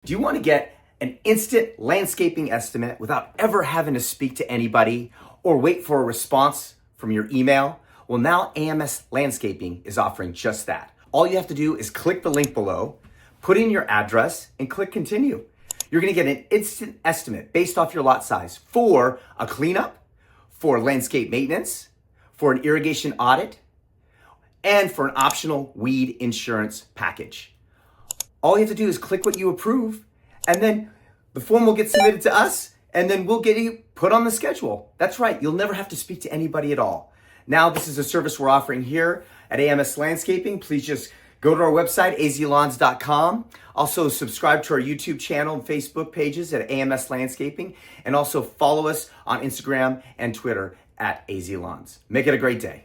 Do you want to get an instant landscaping estimate without ever having to speak to anybody or wait for a response from your email? Well, now AMS Landscaping is offering just that. All you have to do is click the link below, put in your address, and click continue. You're going to get an instant estimate based off your lot size for a cleanup, for landscape maintenance, for an irrigation audit, and for an optional weed insurance package. All you have to do is click what you approve, and then the form will get submitted to us, and then we'll get you put on the schedule. That's right, you'll never have to speak to anybody at all. Now, this is a service we're offering here at AMS Landscaping. Please just go to our website, azlawns.com. Also, subscribe to our YouTube channel and Facebook pages at AMS Landscaping, and also follow us on Instagram and Twitter at azlawns. Make it a great day.